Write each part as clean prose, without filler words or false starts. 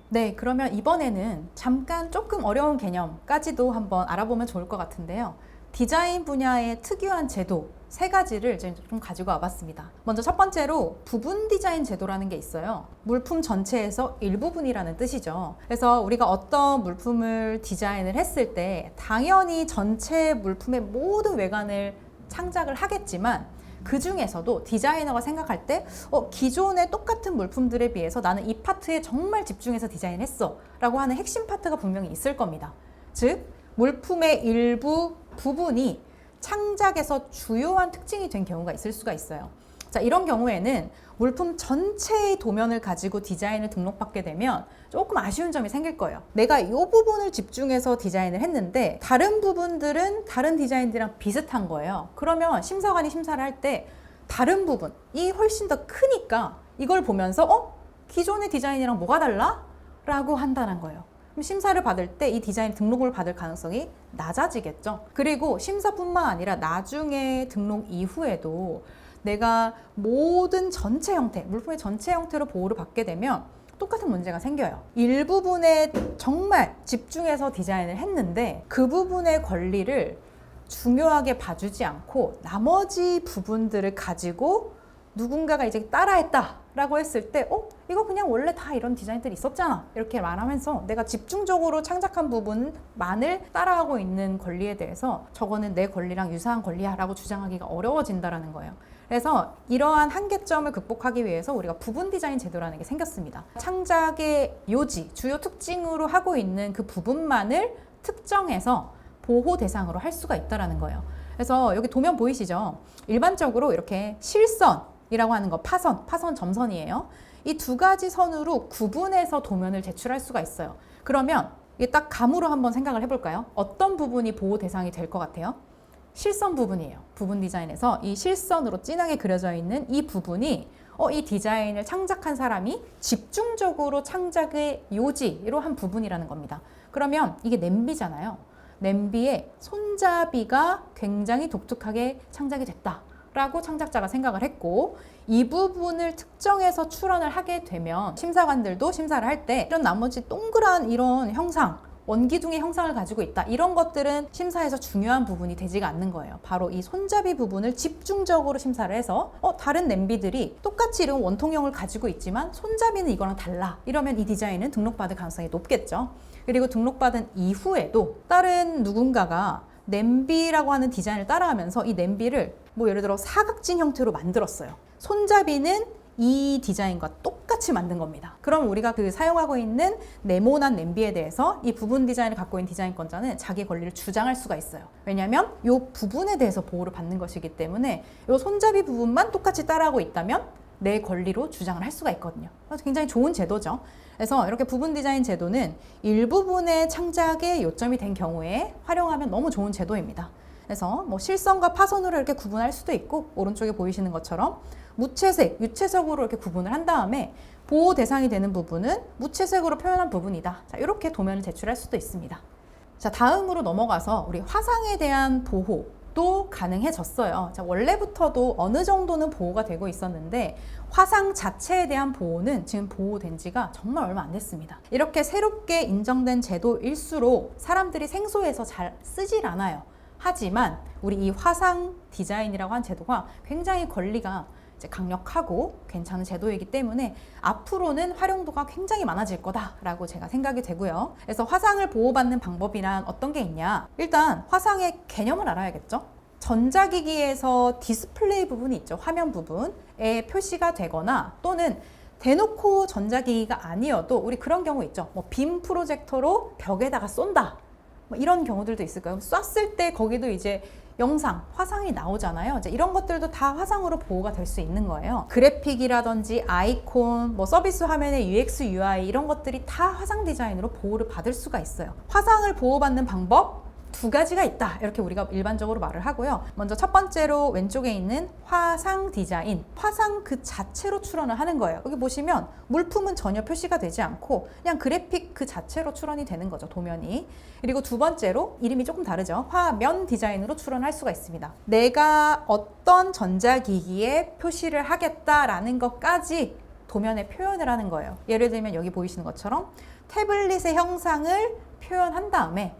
네, 그러면 이번에는 잠깐 조금 어려운 개념까지도 한번 알아보면 좋을 것 같은데요. 디자인 분야의 특유한 제도 3가지를 이제 좀 가지고 와봤습니다. 먼저 첫 번째로 부분 디자인 제도라는 게 있어요. 물품 전체에서 일부분이라는 뜻이죠. 그래서 우리가 어떤 물품을 디자인을 했을 때 당연히 전체 물품의 모든 외관을 창작을 하겠지만 그 중에서도 디자이너가 생각할 때 기존의 똑같은 물품들에 비해서 나는 이 파트에 정말 집중해서 디자인을 했어 라고 하는 핵심 파트가 분명히 있을 겁니다. 즉 물품의 일부 부분이 창작에서 주요한 특징이 된 경우가 있을 수가 있어요. 자, 이런 경우에는 물품 전체의 도면을 가지고 디자인을 등록받게 되면 조금 아쉬운 점이 생길 거예요. 내가 이 부분을 집중해서 디자인을 했는데 다른 부분들은 다른 디자인들이랑 비슷한 거예요. 그러면 심사관이 심사를 할 때 다른 부분이 훨씬 더 크니까 이걸 보면서 기존의 디자인이랑 뭐가 달라? 라고 한다는 거예요. 그럼 심사를 받을 때 이 디자인 등록을 받을 가능성이 낮아지겠죠. 그리고 심사뿐만 아니라 나중에 등록 이후에도 내가 모든 전체 형태, 물품의 전체 형태로 보호를 받게 되면 똑같은 문제가 생겨요. 일부분에 정말 집중해서 디자인을 했는데 그 부분의 권리를 중요하게 봐주지 않고 나머지 부분들을 가지고 누군가가 이제 따라했다 라고 했을 때 이거 그냥 원래 다 이런 디자인들이 있었잖아 이렇게 말하면서 내가 집중적으로 창작한 부분만을 따라하고 있는 권리에 대해서 저거는 내 권리랑 유사한 권리야 라고 주장하기가 어려워진다는 거예요. 그래서 이러한 한계점을 극복하기 위해서 우리가 부분 디자인 제도라는 게 생겼습니다. 창작의 요지, 주요 특징으로 하고 있는 그 부분만을 특정해서 보호 대상으로 할 수가 있다는 거예요. 그래서 여기 도면 보이시죠? 일반적으로 이렇게 실선이라고 하는 거, 파선, 점선이에요. 이 2가지 선으로 구분해서 도면을 제출할 수가 있어요. 그러면 이게 딱 감으로 한번 생각을 해볼까요? 어떤 부분이 보호 대상이 될 것 같아요? 실선 부분이에요. 부분 디자인에서 이 실선으로 진하게 그려져 있는 이 부분이 이 디자인을 창작한 사람이 집중적으로 창작의 요지로 한 부분이라는 겁니다. 그러면 이게 냄비잖아요. 냄비의 손잡이가 굉장히 독특하게 창작이 됐다 라고 창작자가 생각을 했고 이 부분을 특정해서 출원을 하게 되면 심사관들도 심사를 할 때 이런 나머지 동그란 이런 형상 원기둥의 형상을 가지고 있다. 이런 것들은 심사에서 중요한 부분이 되지가 않는 거예요. 바로 이 손잡이 부분을 집중적으로 심사를 해서 다른 냄비들이 똑같이 이런 원통형을 가지고 있지만 손잡이는 이거랑 달라. 이러면 이 디자인은 등록받을 가능성이 높겠죠. 그리고 등록받은 이후에도 다른 누군가가 냄비라고 하는 디자인을 따라하면서 이 냄비를 예를 들어 사각진 형태로 만들었어요. 손잡이는 이 디자인과 똑같이 만든 겁니다. 그럼 우리가 그 사용하고 있는 네모난 냄비에 대해서 이 부분 디자인을 갖고 있는 디자인권자는 자기 권리를 주장할 수가 있어요. 왜냐하면 이 부분에 대해서 보호를 받는 것이기 때문에 이 손잡이 부분만 똑같이 따라하고 있다면 내 권리로 주장을 할 수가 있거든요. 그래서 굉장히 좋은 제도죠. 그래서 이렇게 부분 디자인 제도는 일부분의 창작에 요점이 된 경우에 활용하면 너무 좋은 제도입니다. 그래서 실선과 파선으로 이렇게 구분할 수도 있고 오른쪽에 보이시는 것처럼 무채색, 유채색으로 이렇게 구분을 한 다음에 보호 대상이 되는 부분은 무채색으로 표현한 부분이다. 자, 이렇게 도면을 제출할 수도 있습니다. 자, 다음으로 넘어가서 우리 화상에 대한 보호도 가능해졌어요. 자, 원래부터도 어느 정도는 보호가 되고 있었는데 화상 자체에 대한 보호는 지금 보호된 지가 정말 얼마 안 됐습니다. 이렇게 새롭게 인정된 제도일수록 사람들이 생소해서 잘 쓰질 않아요. 하지만 우리 이 화상 디자인이라고 한 제도가 굉장히 권리가 이제 강력하고 괜찮은 제도이기 때문에 앞으로는 활용도가 굉장히 많아질 거다라고 제가 생각이 되고요. 그래서 화상을 보호받는 방법이란 어떤 게 있냐? 일단 화상의 개념을 알아야겠죠. 전자기기에서 디스플레이 부분이 있죠. 화면 부분에 표시가 되거나 또는 대놓고 전자기기가 아니어도 우리 그런 경우 있죠. 빔 프로젝터로 벽에다가 쏜다. 이런 경우들도 있을 거예요. 쐈을 때 거기도 이제 영상, 화상이 나오잖아요. 이제 이런 것들도 다 화상으로 보호가 될 수 있는 거예요. 그래픽이라든지 아이콘, 서비스 화면의 UX, UI 이런 것들이 다 화상 디자인으로 보호를 받을 수가 있어요. 화상을 보호받는 방법 두 가지가 있다. 이렇게 우리가 일반적으로 말을 하고요. 먼저 첫 번째로 왼쪽에 있는 화상 디자인. 화상 그 자체로 출원을 하는 거예요. 여기 보시면 물품은 전혀 표시가 되지 않고 그냥 그래픽 그 자체로 출원이 되는 거죠. 도면이. 그리고 두 번째로 이름이 조금 다르죠. 화면 디자인으로 출원할 수가 있습니다. 내가 어떤 전자기기에 표시를 하겠다라는 것까지 도면에 표현을 하는 거예요. 예를 들면 여기 보이시는 것처럼 태블릿의 형상을 표현한 다음에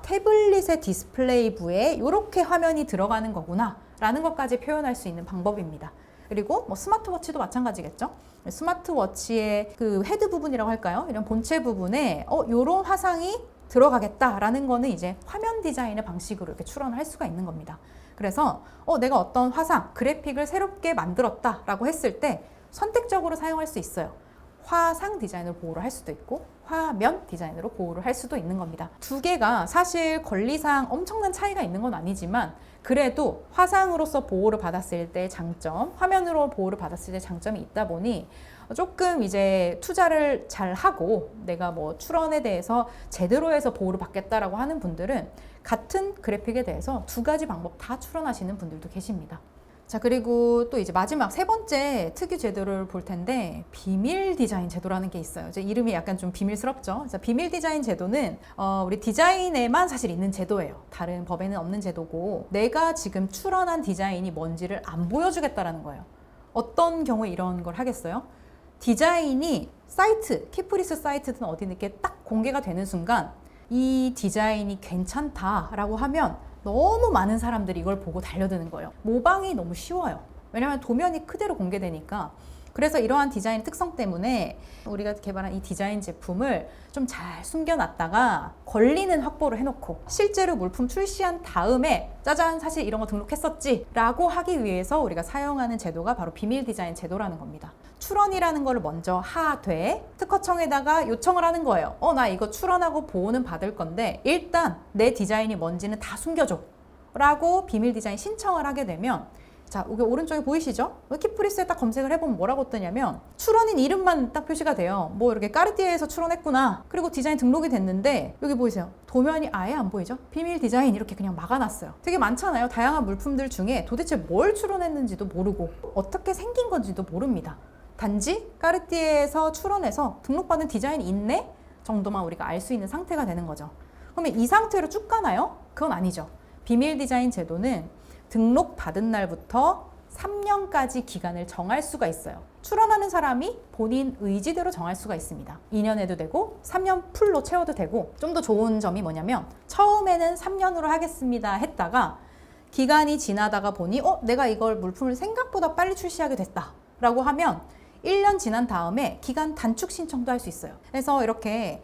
태블릿의 디스플레이부에 이렇게 화면이 들어가는 거구나 라는 것까지 표현할 수 있는 방법입니다. 그리고 뭐 스마트워치도 마찬가지겠죠. 스마트워치의 그 헤드 부분이라고 할까요? 이런 본체 부분에 이런 화상이 들어가겠다라는 거는 이제 화면 디자인의 방식으로 이렇게 출원을 할 수가 있는 겁니다. 그래서 내가 어떤 화상, 그래픽을 새롭게 만들었다라고 했을 때 선택적으로 사용할 수 있어요. 화상 디자인으로 보호를 할 수도 있고 화면 디자인으로 보호를 할 수도 있는 겁니다. 두 개가 사실 권리상 엄청난 차이가 있는 건 아니지만 그래도 화상으로서 보호를 받았을 때 장점, 화면으로 보호를 받았을 때 장점이 있다 보니 조금 이제 투자를 잘 하고 내가 뭐 출원에 대해서 제대로 해서 보호를 받겠다라고 하는 분들은 같은 그래픽에 대해서 두 가지 방법 다 출원하시는 분들도 계십니다. 자, 그리고 또 이제 마지막 세 번째 특유 제도를 볼 텐데 비밀 디자인 제도라는 게 있어요. 이제 이름이 약간 좀 비밀스럽죠. 자, 비밀 디자인 제도는 우리 디자인에만 사실 있는 제도예요. 다른 법에는 없는 제도고 내가 지금 출원한 디자인이 뭔지를 안 보여주겠다라는 거예요. 어떤 경우에 이런 걸 하겠어요? 디자인이 사이트, 키프리스 사이트든 어디 이렇게 딱 공개가 되는 순간 이 디자인이 괜찮다라고 하면 너무 많은 사람들이 이걸 보고 달려드는 거예요. 모방이 너무 쉬워요. 왜냐하면 도면이 그대로 공개되니까. 그래서 이러한 디자인 특성 때문에 우리가 개발한 이 디자인 제품을 좀 잘 숨겨놨다가 권리는 확보를 해놓고 실제로 물품 출시한 다음에 짜잔 사실 이런 거 등록했었지 라고 하기 위해서 우리가 사용하는 제도가 바로 비밀 디자인 제도라는 겁니다. 출원이라는 걸 먼저 하되 특허청에다가 요청을 하는 거예요. 나 이거 출원하고 보호는 받을 건데 일단 내 디자인이 뭔지는 다 숨겨줘 라고 비밀 디자인 신청을 하게 되면 자, 여기 오른쪽에 보이시죠? 키프리스에 딱 검색을 해보면 뭐라고 뜨냐면 출원인 이름만 딱 표시가 돼요. 뭐 이렇게 까르띠에에서 출원했구나. 그리고 디자인 등록이 됐는데 여기 보이세요? 도면이 아예 안 보이죠? 비밀 디자인 이렇게 그냥 막아놨어요. 되게 많잖아요. 다양한 물품들 중에 도대체 뭘 출원했는지도 모르고 어떻게 생긴 건지도 모릅니다. 단지 까르띠에에서 출원해서 등록받은 디자인이 있네? 정도만 우리가 알 수 있는 상태가 되는 거죠. 그러면 이 상태로 쭉 가나요? 그건 아니죠. 비밀 디자인 제도는 등록받은 날부터 3년까지 기간을 정할 수가 있어요. 출원하는 사람이 본인 의지대로 정할 수가 있습니다. 2년 해도 되고 3년 풀로 채워도 되고 좀 더 좋은 점이 뭐냐면 처음에는 3년으로 하겠습니다 했다가 기간이 지나다가 보니 내가 이걸 물품을 생각보다 빨리 출시하게 됐다 라고 하면 1년 지난 다음에 기간 단축 신청도 할 수 있어요. 그래서 이렇게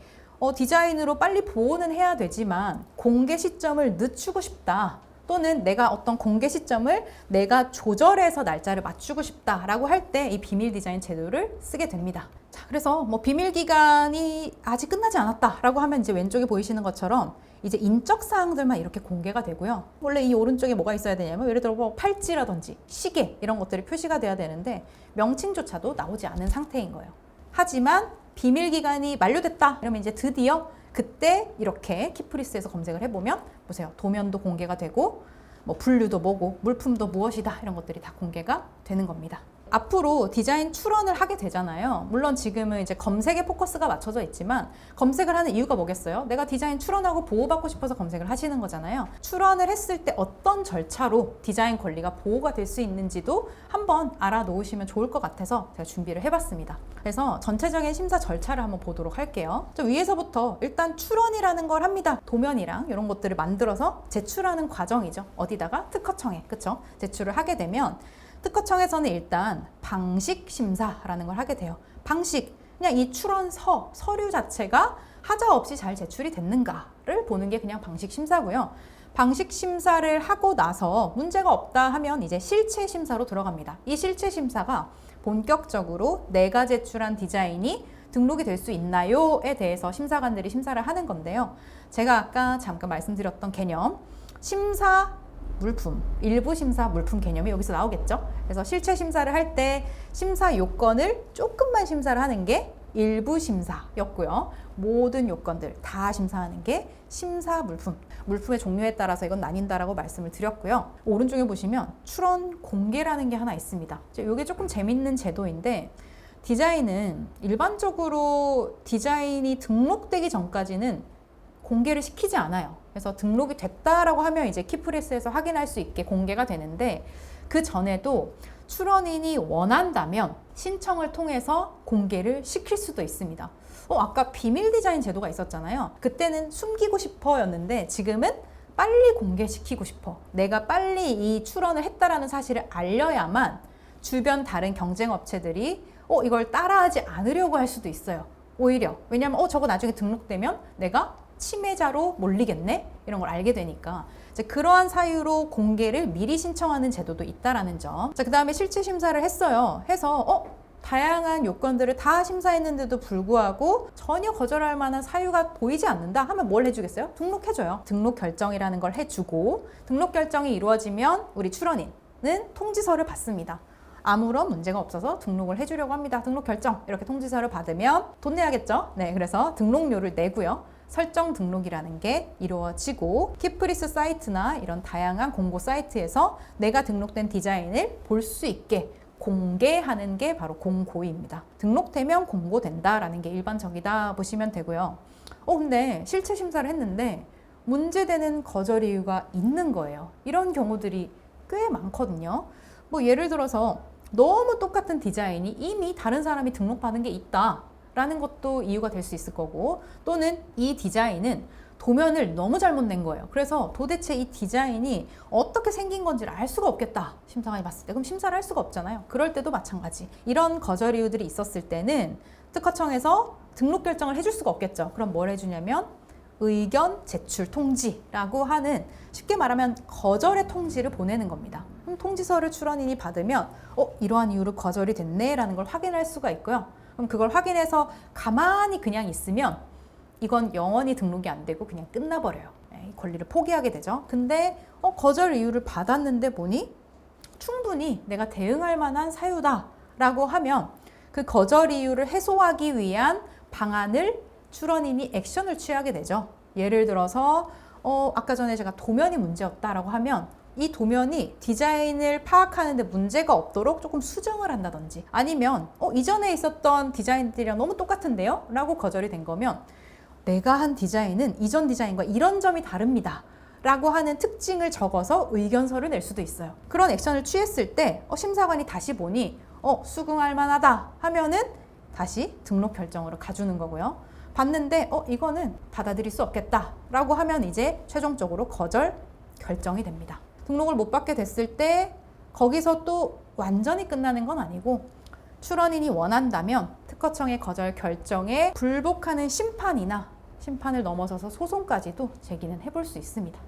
디자인으로 빨리 보호는 해야 되지만 공개 시점을 늦추고 싶다. 또는 내가 어떤 공개 시점을 내가 조절해서 날짜를 맞추고 싶다라고 할 때 이 비밀 디자인 제도를 쓰게 됩니다. 자, 그래서 뭐 비밀 기간이 아직 끝나지 않았다라고 하면 이제 왼쪽에 보이시는 것처럼 이제 인적 사항들만 이렇게 공개가 되고요. 원래 이 오른쪽에 뭐가 있어야 되냐면 예를 들어 뭐 팔찌라든지 시계 이런 것들이 표시가 돼야 되는데 명칭조차도 나오지 않은 상태인 거예요. 하지만 비밀 기간이 만료됐다 이러면 이제 드디어 그때 이렇게 키프리스에서 검색을 해보면 보세요. 도면도 공개가 되고 뭐 분류도 뭐고 물품도 무엇이다 이런 것들이 다 공개가 되는 겁니다. 앞으로 디자인 출원을 하게 되잖아요. 물론 지금은 이제 검색에 포커스가 맞춰져 있지만 검색을 하는 이유가 뭐겠어요? 내가 디자인 출원하고 보호받고 싶어서 검색을 하시는 거잖아요. 출원을 했을 때 어떤 절차로 디자인 권리가 보호가 될 수 있는지도 한번 알아놓으시면 좋을 것 같아서 제가 준비를 해봤습니다. 그래서 전체적인 심사 절차를 한번 보도록 할게요. 저 위에서부터 일단 출원이라는 걸 합니다. 도면이랑 이런 것들을 만들어서 제출하는 과정이죠. 어디다가? 특허청에, 그쵸? 제출을 하게 되면 특허청에서는 일단 방식 심사라는 걸 하게 돼요. 방식, 그냥 이 출원서, 서류 자체가 하자 없이 잘 제출이 됐는가를 보는 게 그냥 방식 심사고요. 방식 심사를 하고 나서 문제가 없다 하면 이제 실체 심사로 들어갑니다. 이 실체 심사가 본격적으로 내가 제출한 디자인이 등록이 될 수 있나요에 대해서 심사관들이 심사를 하는 건데요. 제가 아까 잠깐 말씀드렸던 개념, 심사 물품, 일부 심사 물품 개념이 여기서 나오겠죠. 그래서 실체 심사를 할 때 심사 요건을 조금만 심사를 하는 게 일부 심사였고요. 모든 요건들 다 심사하는 게 심사 물품. 물품의 종류에 따라서 이건 나뉜다라고 말씀을 드렸고요. 오른쪽에 보시면 출원 공개라는 게 하나 있습니다. 이게 조금 재밌는 제도인데 디자인은 일반적으로 디자인이 등록되기 전까지는 공개를 시키지 않아요. 그래서 등록이 됐다라고 하면 이제 키프레스에서 확인할 수 있게 공개가 되는데 그 전에도 출원인이 원한다면 신청을 통해서 공개를 시킬 수도 있습니다. 아까 비밀 디자인 제도가 있었잖아요. 그때는 숨기고 싶어였는데 지금은 빨리 공개시키고 싶어. 내가 빨리 이 출원을 했다라는 사실을 알려야만 주변 다른 경쟁 업체들이 이걸 따라하지 않으려고 할 수도 있어요. 오히려. 왜냐면 저거 나중에 등록되면 내가 침해자로 몰리겠네? 이런 걸 알게 되니까 이제 그러한 사유로 공개를 미리 신청하는 제도도 있다라는 점. 자, 그 다음에 실제 심사를 했어요. 해서 다양한 요건들을 다 심사했는데도 불구하고 전혀 거절할 만한 사유가 보이지 않는다 하면 뭘 해주겠어요? 등록해줘요. 등록 결정이라는 걸 해주고 등록 결정이 이루어지면 우리 출원인은 통지서를 받습니다. 아무런 문제가 없어서 등록을 해주려고 합니다. 등록 결정 이렇게 통지서를 받으면 돈 내야겠죠? 네, 그래서 등록료를 내고요. 설정 등록이라는 게 이루어지고 키프리스 사이트나 이런 다양한 공고 사이트에서 내가 등록된 디자인을 볼 수 있게 공개하는 게 바로 공고입니다. 등록되면 공고된다라는 게 일반적이다 보시면 되고요. 근데 실체 심사를 했는데 문제되는 거절 이유가 있는 거예요. 이런 경우들이 꽤 많거든요. 예를 들어서 너무 똑같은 디자인이 이미 다른 사람이 등록받은 게 있다 라는 것도 이유가 될 수 있을 거고, 또는 이 디자인은 도면을 너무 잘못 낸 거예요. 그래서 도대체 이 디자인이 어떻게 생긴 건지를 알 수가 없겠다. 심사관이 봤을 때. 그럼 심사를 할 수가 없잖아요. 그럴 때도 마찬가지. 이런 거절 이유들이 있었을 때는 특허청에서 등록 결정을 해줄 수가 없겠죠. 그럼 뭘 해주냐면 의견 제출 통지라고 하는, 쉽게 말하면 거절의 통지를 보내는 겁니다. 그럼 통지서를 출원인이 받으면 이러한 이유로 거절이 됐네 라는 걸 확인할 수가 있고요. 그럼 그걸 확인해서 가만히 그냥 있으면 이건 영원히 등록이 안 되고 그냥 끝나버려요. 이 권리를 포기하게 되죠. 근데 거절 이유를 받았는데 보니 충분히 내가 대응할 만한 사유다라고 하면 그 거절 이유를 해소하기 위한 방안을 출원인이 액션을 취하게 되죠. 예를 들어서 아까 전에 제가 도면이 문제였다라고 하면 이 도면이 디자인을 파악하는데 문제가 없도록 조금 수정을 한다든지, 아니면 이전에 있었던 디자인들이랑 너무 똑같은데요? 라고 거절이 된 거면 내가 한 디자인은 이전 디자인과 이런 점이 다릅니다 라고 하는 특징을 적어서 의견서를 낼 수도 있어요. 그런 액션을 취했을 때 심사관이 다시 보니 수긍할 만하다 하면은 다시 등록 결정으로 가주는 거고요. 봤는데 이거는 받아들일 수 없겠다 라고 하면 이제 최종적으로 거절 결정이 됩니다. 등록을 못 받게 됐을 때 거기서 또 완전히 끝나는 건 아니고 출원인이 원한다면 특허청의 거절 결정에 불복하는 심판을 넘어서서 소송까지도 제기는 해볼 수 있습니다.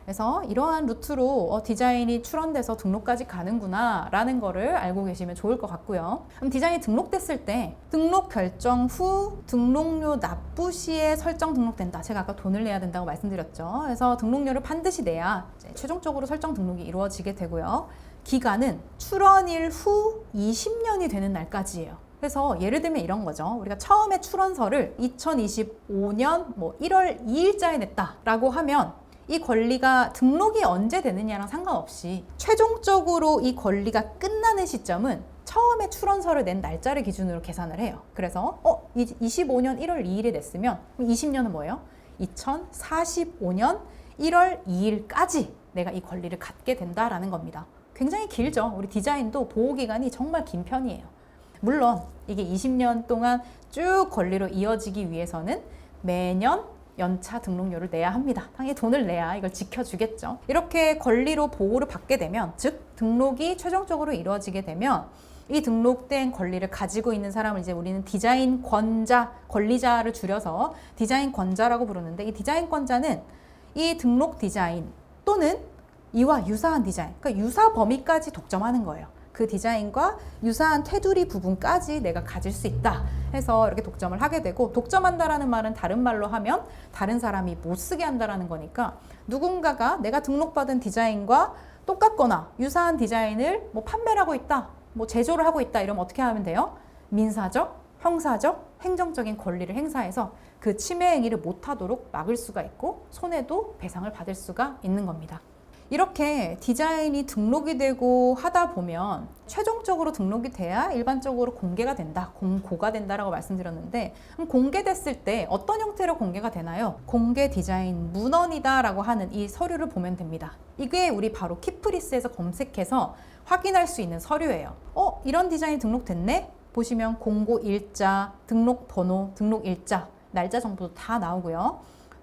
그래서 이러한 루트로 디자인이 출원돼서 등록까지 가는구나 라는 거를 알고 계시면 좋을 것 같고요. 그럼 디자인이 등록됐을 때 등록 결정 후 등록료 납부 시에 설정 등록된다. 제가 아까 돈을 내야 된다고 말씀드렸죠. 그래서 등록료를 반드시 내야 이제 최종적으로 설정 등록이 이루어지게 되고요. 기간은 출원일 후 20년이 되는 날까지예요. 그래서 예를 들면 이런 거죠. 우리가 처음에 출원서를 2025년 1월 2일자에 냈다라고 하면 이 권리가 등록이 언제 되느냐랑 상관없이 최종적으로 이 권리가 끝나는 시점은 처음에 출원서를 낸 날짜를 기준으로 계산을 해요. 그래서 25년 1월 2일에 냈으면 20년은 뭐예요? 2045년 1월 2일까지 내가 이 권리를 갖게 된다라는 겁니다. 굉장히 길죠. 우리 디자인도 보호기간이 정말 긴 편이에요. 물론 이게 20년 동안 쭉 권리로 이어지기 위해서는 매년 연차 등록료를 내야 합니다. 당연히 돈을 내야 이걸 지켜주겠죠. 이렇게 권리로 보호를 받게 되면, 즉 등록이 최종적으로 이루어지게 되면 이 등록된 권리를 가지고 있는 사람을 이제 우리는 디자인 권자, 권리자를 줄여서 디자인 권자라고 부르는데, 이 디자인 권자는 이 등록 디자인 또는 이와 유사한 디자인, 그러니까 유사 범위까지 독점하는 거예요. 그 디자인과 유사한 테두리 부분까지 내가 가질 수 있다 해서 이렇게 독점을 하게 되고, 독점한다라는 말은 다른 말로 하면 다른 사람이 못 쓰게 한다라는 거니까 누군가가 내가 등록받은 디자인과 똑같거나 유사한 디자인을 판매를 하고 있다, 제조를 하고 있다 이러면 어떻게 하면 돼요? 민사적 형사적, 행정적인 권리를 행사해서 그 침해 행위를 못하도록 막을 수가 있고 손해도 배상을 받을 수가 있는 겁니다. 이렇게 디자인이 등록이 되고 하다 보면 최종적으로 등록이 돼야 일반적으로 공개가 된다, 공고가 된다라고 말씀드렸는데, 그럼 공개됐을 때 어떤 형태로 공개가 되나요? 공개 디자인 문헌이다라고 하는 이 서류를 보면 됩니다. 이게 우리 바로 키프리스에서 검색해서 확인할 수 있는 서류예요. 이런 디자인이 등록됐네? 보시면 공고 일자, 등록 번호, 등록 일자, 날짜 정보도 다 나오고요.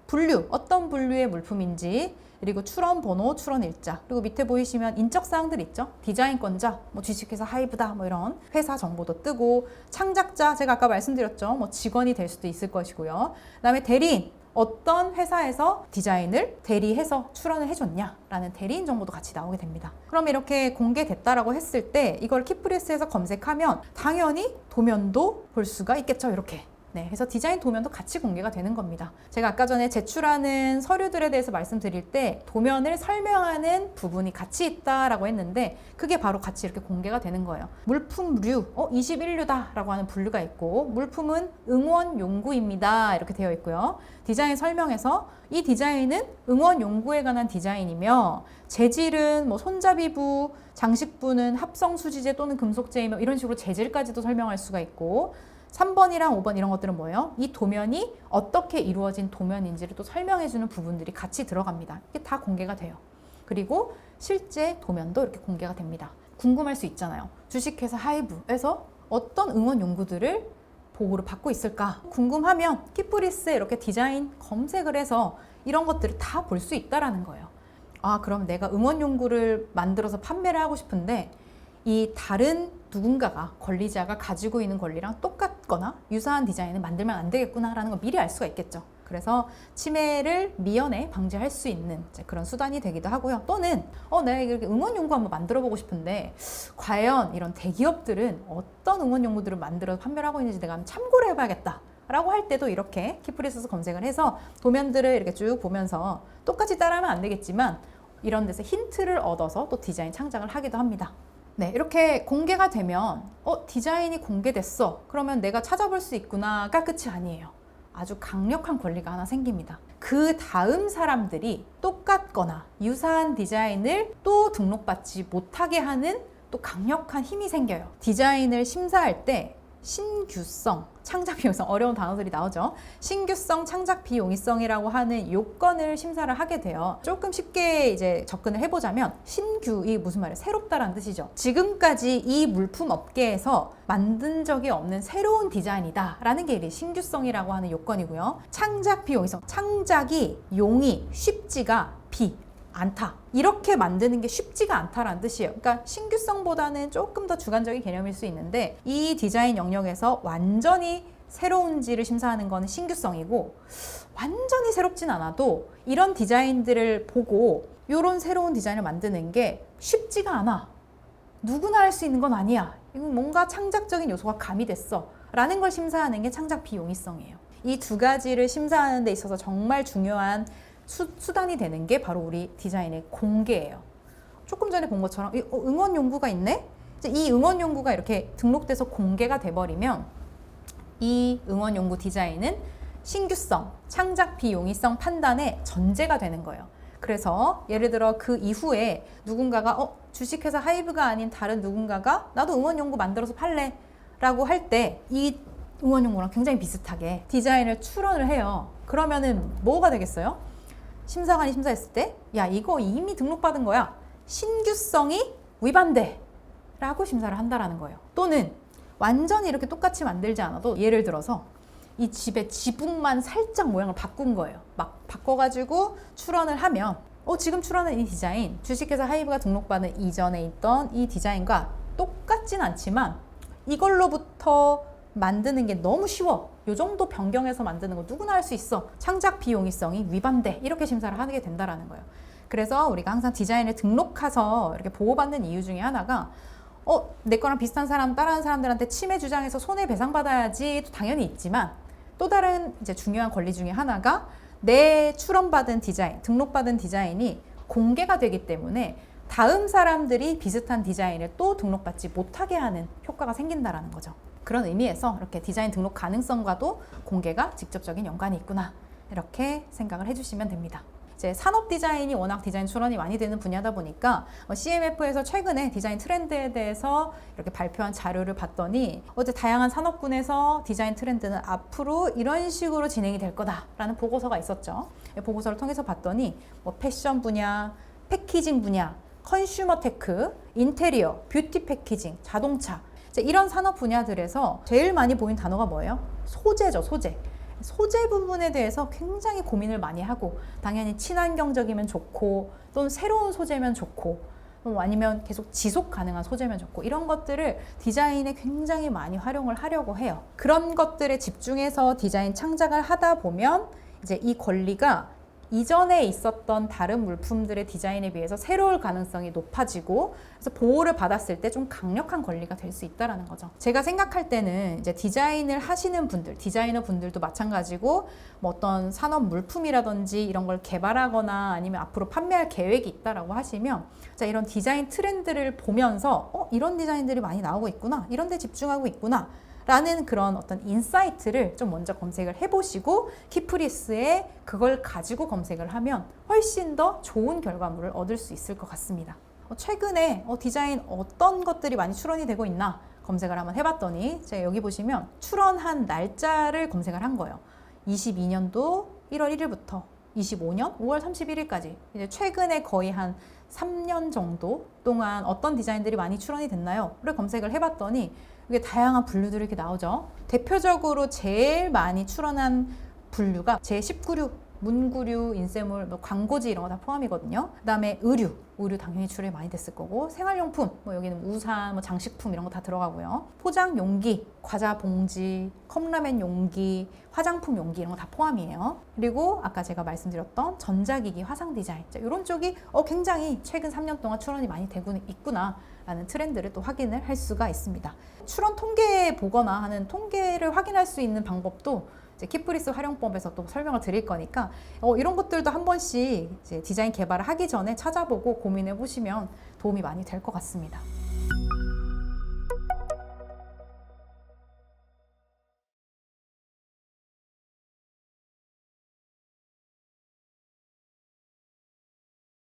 분류, 어떤 분류의 물품인지, 그리고 출원 번호, 출원 일자, 그리고 밑에 보이시면 인적 사항들 있죠. 디자인권자, 주식회사 하이브다, 이런 회사 정보도 뜨고, 창작자, 제가 아까 말씀드렸죠. 직원이 될 수도 있을 것이고요. 그다음에 대리인, 어떤 회사에서 디자인을 대리해서 출원을 해줬냐라는 대리인 정보도 같이 나오게 됩니다. 그럼 이렇게 공개됐다라고 했을 때 이걸 키프리스에서 검색하면 당연히 도면도 볼 수가 있겠죠. 이렇게. 네, 그래서 디자인 도면도 같이 공개가 되는 겁니다. 제가 아까 전에 제출하는 서류들에 대해서 말씀드릴 때 도면을 설명하는 부분이 같이 있다라고 했는데 그게 바로 같이 이렇게 공개가 되는 거예요. 물품류, 21류다 라고 하는 분류가 있고, 물품은 응원 용구입니다 이렇게 되어 있고요. 디자인 설명에서 이 디자인은 응원 용구에 관한 디자인이며 재질은 손잡이부, 장식부는 합성 수지재 또는 금속재이며 이런 식으로 재질까지도 설명할 수가 있고, 3번이랑 5번 이런 것들은 뭐예요? 이 도면이 어떻게 이루어진 도면인지를 또 설명해주는 부분들이 같이 들어갑니다. 이게 다 공개가 돼요. 그리고 실제 도면도 이렇게 공개가 됩니다. 궁금할 수 있잖아요. 주식회사 하이브에서 어떤 응원 용구들을 보호를 받고 있을까? 궁금하면 키프리스에 이렇게 디자인 검색을 해서 이런 것들을 다 볼 수 있다라는 거예요. 그럼 내가 응원 용구를 만들어서 판매를 하고 싶은데 이 다른 누군가가, 권리자가 가지고 있는 권리랑 똑같거나 유사한 디자인을 만들면 안 되겠구나라는 걸 미리 알 수가 있겠죠. 그래서 침해를 미연에 방지할 수 있는 그런 수단이 되기도 하고요. 또는 내가 이렇게 응원 용구 한번 만들어 보고 싶은데 과연 이런 대기업들은 어떤 응원 용구들을 만들어서 판매를 하고 있는지 내가 한번 참고를 해봐야겠다 라고 할 때도 이렇게 키프리스에서 검색을 해서 도면들을 이렇게 쭉 보면서 똑같이 따라하면 안 되겠지만 이런 데서 힌트를 얻어서 또 디자인 창작을 하기도 합니다. 네, 이렇게 공개가 되면 디자인이 공개됐어. 그러면 내가 찾아볼 수 있구나가 끝이 아니에요. 아주 강력한 권리가 하나 생깁니다. 그 다음 사람들이 똑같거나 유사한 디자인을 또 등록받지 못하게 하는 또 강력한 힘이 생겨요. 디자인을 심사할 때 신규성, 창작 비용성, 어려운 단어들이 나오죠. 신규성, 창작 비용이성이라고 하는 요건을 심사를 하게 돼요. 조금 쉽게 이제 접근을 해보자면 신규이 무슨 말이에요? 새롭다라는 뜻이죠. 지금까지 이 물품 업계에서 만든 적이 없는 새로운 디자인이다 라는 게 신규성이라고 하는 요건이고요. 창작 비용이성, 창작이 용이 쉽지가 않다. 이렇게 만드는 게 쉽지가 않다라는 뜻이에요. 그러니까 신규성보다는 조금 더 주관적인 개념일 수 있는데 이 디자인 영역에서 완전히 새로운지를 심사하는 거는 신규성이고, 완전히 새롭진 않아도 이런 디자인들을 보고 이런 새로운 디자인을 만드는 게 쉽지가 않아. 누구나 할 수 있는 건 아니야. 이건 뭔가 창작적인 요소가 가미됐어 라는 걸 심사하는 게 창작 비용이성이에요. 이 두 가지를 심사하는 데 있어서 정말 중요한 수단이 되는 게 바로 우리 디자인의 공개예요. 조금 전에 본 것처럼 응원 용구가 있네? 이 응원 용구가 이렇게 등록돼서 공개가 돼버리면 이 응원 용구 디자인은 신규성, 창작 비용이성 판단의 전제가 되는 거예요. 그래서 예를 들어 그 이후에 누군가가 주식회사 하이브가 아닌 다른 누군가가 나도 응원 용구 만들어서 팔래 라고 할 때 이 응원 용구랑 굉장히 비슷하게 디자인을 출원을 해요. 그러면은 뭐가 되겠어요? 심사관이 심사했을 때 이거 이미 등록받은 거야. 신규성이 위반돼 라고 심사를 한다라는 거예요. 또는 완전히 이렇게 똑같이 만들지 않아도 예를 들어서 이 집의 지붕만 살짝 모양을 바꾼 거예요. 막 바꿔가지고 출원을 하면 지금 출원한 이 디자인 주식회사 하이브가 등록받은 이전에 있던 이 디자인과 똑같진 않지만 이걸로부터 만드는 게 너무 쉬워. 요 정도 변경해서 만드는 거 누구나 할 수 있어. 창작 비용이성이 위반돼. 이렇게 심사를 하게 된다라는 거예요. 그래서 우리가 항상 디자인을 등록해서 이렇게 보호받는 이유 중에 하나가 내 거랑 비슷한 사람, 다른 사람들한테 침해 주장해서 손해배상 받아야지 당연히 있지만, 또 다른 이제 중요한 권리 중에 하나가 내 출원받은 디자인, 등록받은 디자인이 공개가 되기 때문에 다음 사람들이 비슷한 디자인을 또 등록받지 못하게 하는 효과가 생긴다라는 거죠. 그런 의미에서 이렇게 디자인 등록 가능성과도 공개가 직접적인 연관이 있구나, 이렇게 생각을 해주시면 됩니다. 이제 산업 디자인이 워낙 디자인 출원이 많이 되는 분야다 보니까 CMF에서 최근에 디자인 트렌드에 대해서 이렇게 발표한 자료를 봤더니 어제 다양한 산업군에서 디자인 트렌드는 앞으로 이런 식으로 진행이 될 거다라는 보고서가 있었죠. 보고서를 통해서 봤더니 뭐 패션 분야, 패키징 분야, 컨슈머 테크, 인테리어, 뷰티 패키징, 자동차, 이런 산업 분야들에서 제일 많이 보인 단어가 뭐예요? 소재죠, 소재. 소재 부분에 대해서 굉장히 고민을 많이 하고, 당연히 친환경적이면 좋고, 또는 새로운 소재면 좋고, 아니면 계속 지속 가능한 소재면 좋고, 이런 것들을 디자인에 굉장히 많이 활용을 하려고 해요. 그런 것들에 집중해서 디자인 창작을 하다 보면 이제 이 권리가 이전에 있었던 다른 물품들의 디자인에 비해서 새로울 가능성이 높아지고, 그래서 보호를 받았을 때 좀 강력한 권리가 될 수 있다는 거죠. 제가 생각할 때는 이제 디자인을 하시는 분들, 디자이너 분들도 마찬가지고, 뭐 어떤 산업 물품이라든지 이런 걸 개발하거나 아니면 앞으로 판매할 계획이 있다라고 하시면, 자, 이런 디자인 트렌드를 보면서 이런 디자인들이 많이 나오고 있구나, 이런 데 집중하고 있구나 라는 그런 어떤 인사이트를 좀 먼저 검색을 해보시고, 키프리스에 그걸 가지고 검색을 하면 훨씬 더 좋은 결과물을 얻을 수 있을 것 같습니다. 최근에 디자인 어떤 것들이 많이 출원이 되고 있나 검색을 한번 해봤더니, 제가 여기 보시면 출원한 날짜를 검색을 한 거예요. 22년도 1월 1일부터 25년 5월 31일까지 이제 최근에 거의 한 3년 정도 동안 어떤 디자인들이 많이 출원이 됐나요? 를 검색을 해봤더니 이게 다양한 분류들이 이렇게 나오죠. 대표적으로 제일 많이 출원한 분류가 제19류, 문구류, 인쇄물, 뭐 광고지 이런 거 다 포함이거든요. 그 다음에 의류 당연히 출원이 많이 됐을 거고, 생활용품, 뭐 여기는 우산, 뭐 장식품 이런 거 다 들어가고요. 포장 용기, 과자 봉지, 컵라면 용기, 화장품 용기 이런 거 다 포함이에요. 그리고 아까 제가 말씀드렸던 전자기기, 화상 디자인, 이런 쪽이 굉장히 최근 3년 동안 출원이 많이 되고 있구나 라는 트렌드를 또 확인을 할 수가 있습니다. 출원 통계 보거나 하는 통계를 확인할 수 있는 방법도 이제 키프리스 활용법에서 또 설명을 드릴 거니까 이런 것들도 한 번씩 이제 디자인 개발을 하기 전에 찾아보고 고민해 보시면 도움이 많이 될 것 같습니다.